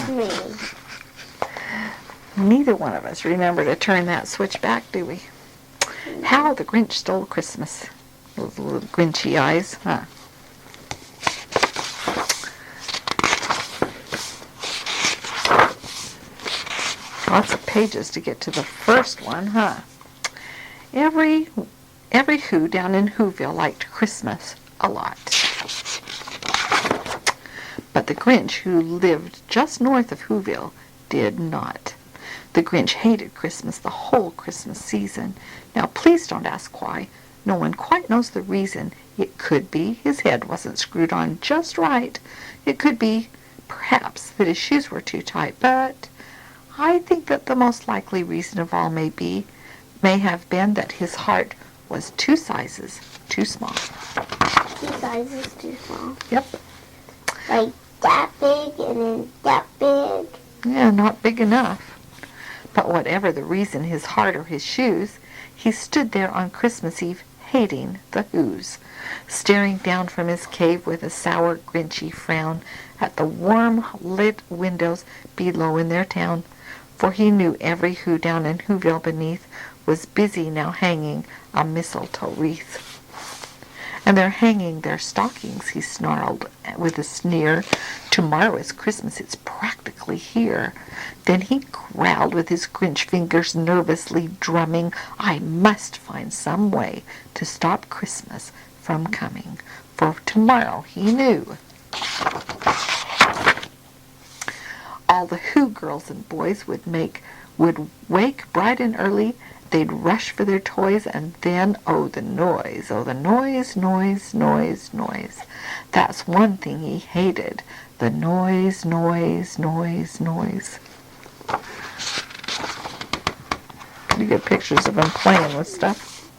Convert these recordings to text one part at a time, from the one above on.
Me. Neither one of us remember to turn that switch back, do we? How the Grinch Stole Christmas. Those little Grinchy eyes, huh? Lots of pages to get to the first one, huh? Every Who down in Whoville liked Christmas a lot. But the Grinch, who lived just north of Whoville, did not. The Grinch hated Christmas the whole Christmas season. Now, please don't ask why. No one quite knows the reason. It could be his head wasn't screwed on just right. It could be, perhaps, that his shoes were too tight. But I think that the most likely reason of all may have been that his heart was 2 sizes too small. 2 sizes too small. Yep. Like that big and then that big. Yeah, not big enough. But whatever the reason, his heart or his shoes, he stood there on Christmas Eve hating the Whos, staring down from his cave with a sour, grinchy frown at the warm-lit windows below in their town, for he knew every Who down in Whoville beneath was busy now hanging a mistletoe wreath. And they're hanging their stockings, he snarled with a sneer. Tomorrow is Christmas, it's practically here. Then he growled with his Grinch fingers nervously drumming, I must find some way to stop Christmas from coming, for tomorrow, he knew, all the Who girls and boys would wake bright and early. They'd rush for their toys, and then, oh, the noise, noise, noise, noise. That's one thing he hated, the noise, noise, noise, noise. You get pictures of him playing with stuff.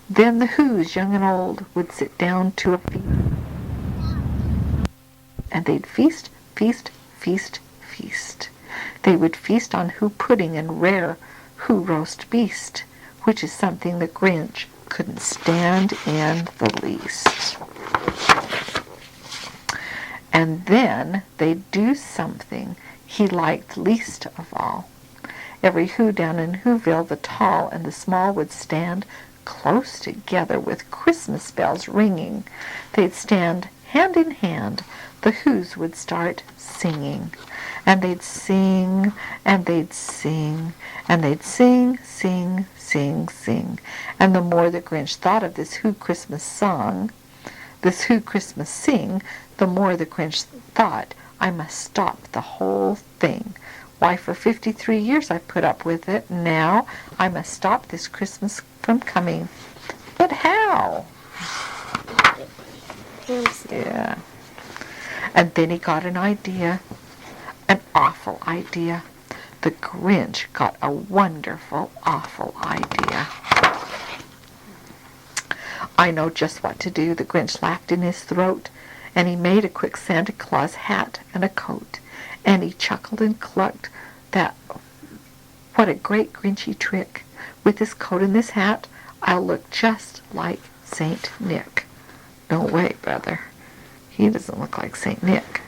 Then the Whos, young and old, would sit down to a feast, and they'd feast, feast, feast, feast. They would feast on Who pudding and rare Who roast beast, which is something the Grinch couldn't stand in the least. And then they'd do something he liked least of all. Every Who down in Whoville, the tall and the small, would stand close together with Christmas bells ringing. They'd stand hand in hand. The Whos would start singing. And they'd sing, and they'd sing, and they'd sing, sing, sing, sing. And the more the Grinch thought of this Who Christmas song, this Who Christmas sing, the more the Grinch thought, I must stop the whole thing. Why, for 53 years I've put up with it. Now I must stop this Christmas from coming. But how? Yeah. And then he got an idea. An awful idea. The Grinch got a wonderful, awful idea. I know just what to do, the Grinch laughed in his throat, and he made a quick Santa Claus hat and a coat, and he chuckled and clucked that, what a great Grinchy trick. With this coat and this hat, I'll look just like Saint Nick. No way, brother. He doesn't look like Saint Nick.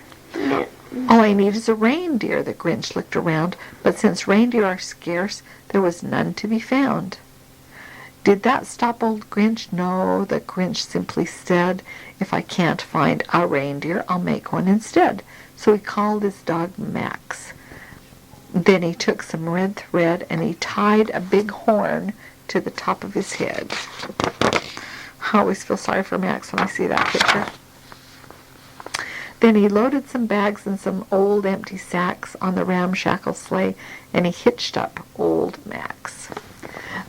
All I need is a reindeer, the Grinch looked around, but since reindeer are scarce, there was none to be found. Did that stop old Grinch? No, the Grinch simply said, if I can't find a reindeer, I'll make one instead. So he called his dog Max. Then he took some red thread and he tied a big horn to the top of his head. I always feel sorry for Max when I see that picture. Then he loaded some bags and some old empty sacks on the ramshackle sleigh, and he hitched up old Max.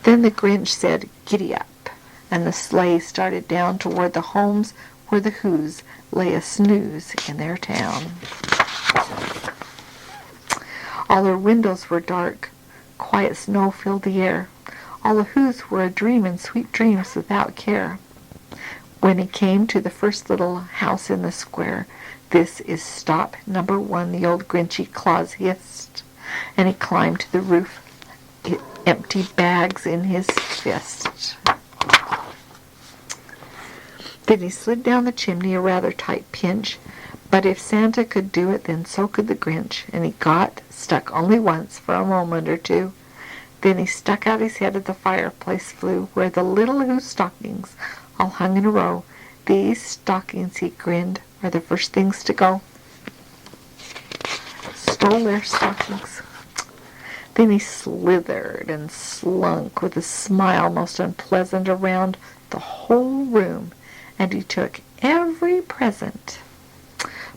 Then the Grinch said, giddy up, and the sleigh started down toward the homes where the Whos lay a snooze in their town. All their windows were dark. Quiet snow filled the air. All the Whos were a-dream in sweet dreams without care. When he came to the first little house in the square, this is stop number 1, the old Grinchy Claus hissed, and he climbed to the roof, empty bags in his fist. Then he slid down the chimney, a rather tight pinch, But if Santa could do it, then so could the Grinch, and he got stuck only once for a moment or two. Then he stuck out his head at the fireplace flue, where the little Who stockings all hung in a row. These stockings, he grinned, are the first things to go. Stole their stockings. Then he slithered and slunk with a smile most unpleasant around the whole room, and he took every present.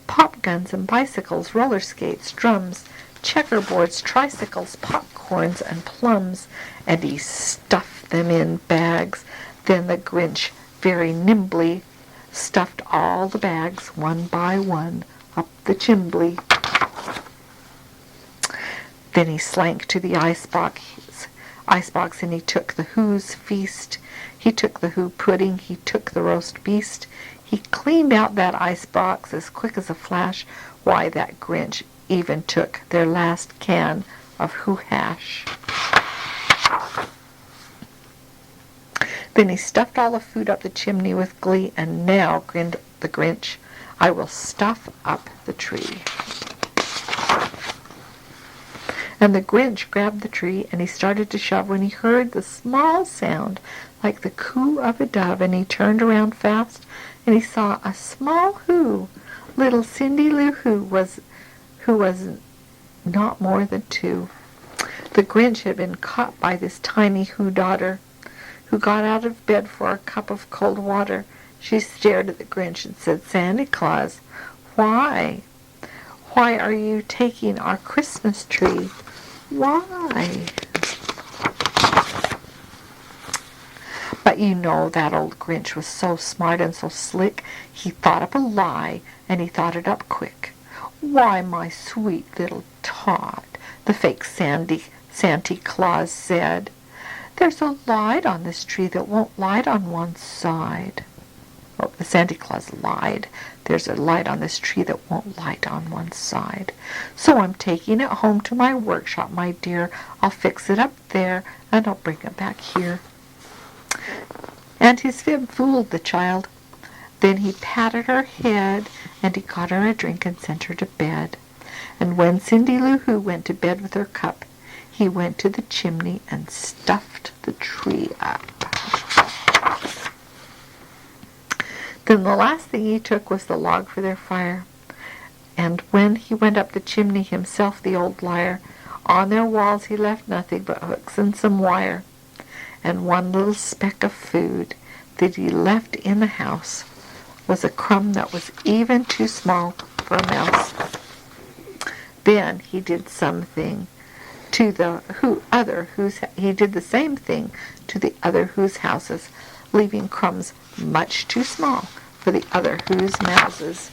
Pop guns and bicycles, roller skates, drums, checkerboards, tricycles, popcorns, and plums, and he stuffed them in bags. Then the Grinch very nimbly stuffed all the bags, one by one, up the chimbley. Then he slank to the icebox, and he took the Who's feast. He took the Who pudding, he took the roast beast. He cleaned out that icebox as quick as a flash. Why, that Grinch even took their last can of Who hash. Then he stuffed all the food up the chimney with glee, and now, grinned the Grinch, I will stuff up the tree. And the Grinch grabbed the tree, and he started to shove when he heard the small sound like the coo of a dove, and he turned around fast, and he saw a small Who, little Cindy Lou Who was not more than 2. The Grinch had been caught by this tiny Who daughter, who got out of bed for a cup of cold water. She stared at the Grinch and said, Santa Claus, why are you taking our Christmas tree? Why? But you know that old Grinch was so smart and so slick, he thought up a lie, and he thought it up quick. Why, my sweet little tot, the fake Santa Claus said, there's a light on this tree that won't light on one side. Oh, the Santa Claus lied. There's a light on this tree that won't light on one side. So I'm taking it home to my workshop, my dear. I'll fix it up there, and I'll bring it back here. And his fib fooled the child. Then he patted her head, and he got her a drink and sent her to bed. And when Cindy Lou Who went to bed with her cup, he went to the chimney and stuffed the tree up. Then the last thing he took was the log for their fire. And when he went up the chimney himself, the old liar, on their walls he left nothing but hooks and some wire, and one little speck of food that he left in the house was a crumb that was even too small for a mouse. Then he did something to the he did the same thing to the other Who's houses, leaving crumbs much too small for the other Who's mouses.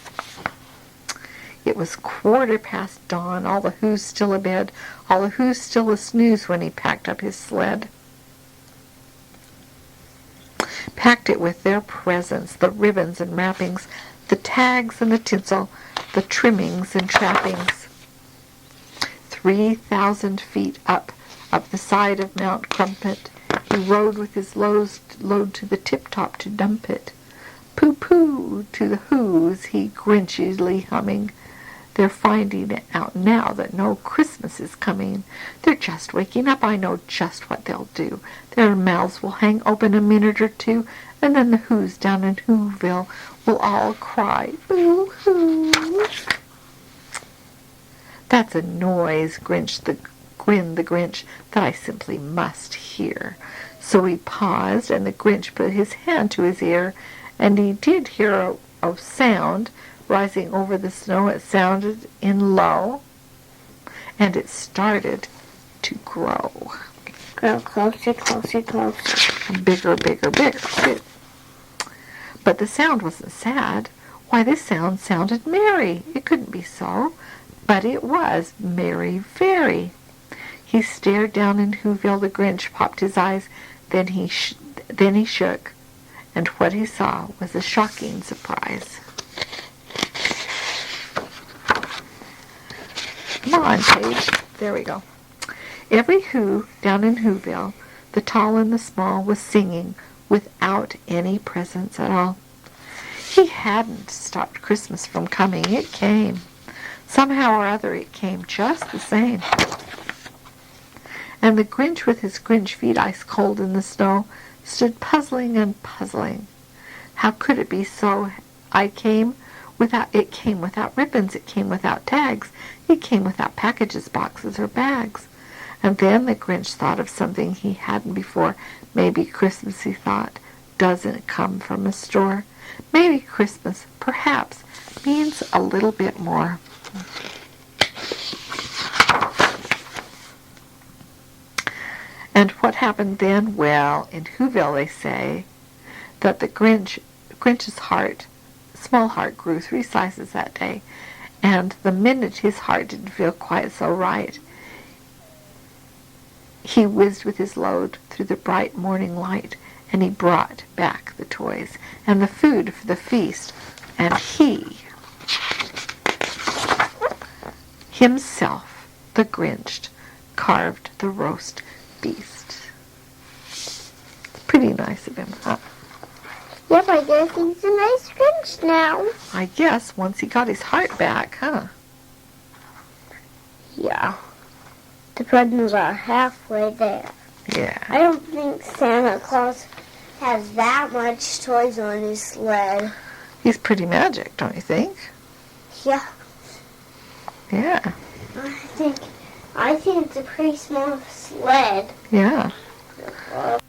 It was 1/4 dawn, all the Who's still abed, all the Who's still a snooze when he packed up his sled. Packed it with their presents, the ribbons and wrappings, the tags and the tinsel, the trimmings and trappings. 3,000 feet up the side of Mount Crumpet, he rode with his load to the tip-top to dump it. Pooh-pooh to the Who's, he grinchily humming. They're finding it out now that no Christmas is coming. They're just waking up. I know just what they'll do. Their mouths will hang open a minute or two, and then the Who's down in Whoville will all cry, boo-hoo. That's a noise, grinned the Grinch, that I simply must hear. So he paused, and the Grinch put his hand to his ear, and he did hear a sound rising over the snow. It sounded in low, and it started to grow. Grow closer, closer, closer. Bigger, bigger, bigger. But the sound wasn't sad. Why, this sound sounded merry. It couldn't be so. But it was merry, very. He stared down in Whoville. The Grinch popped his eyes. Then he shook, and what he saw was a shocking surprise. Come on, page. There we go. Every Who down in Whoville, the tall and the small, was singing without any presents at all. He hadn't stopped Christmas from coming. It came. Somehow or other it came just the same. And the Grinch, with his Grinch feet ice cold in the snow, stood puzzling and puzzling. How could it be so? It came without ribbons, it came without tags, it came without packages, boxes, or bags. And then the Grinch thought of something he hadn't before. Maybe Christmas, he thought, doesn't come from a store. Maybe Christmas, perhaps, means a little bit more. And what happened then? Well, in Whoville they say that the Grinch's heart, small heart, grew 3 sizes that day. And the minute his heart didn't feel quite so right, he whizzed with his load through the bright morning light, and he brought back the toys and the food for the feast, and he himself, the Grinch, carved the roast beast. Pretty nice of him, huh? Yep, I guess he's a nice Grinch now. I guess once he got his heart back, huh? Yeah. The presents are halfway there. Yeah. I don't think Santa Claus has that much toys on his sled. He's pretty magic, don't you think? Yeah. Yeah. I think it's a pretty small sled. Yeah. A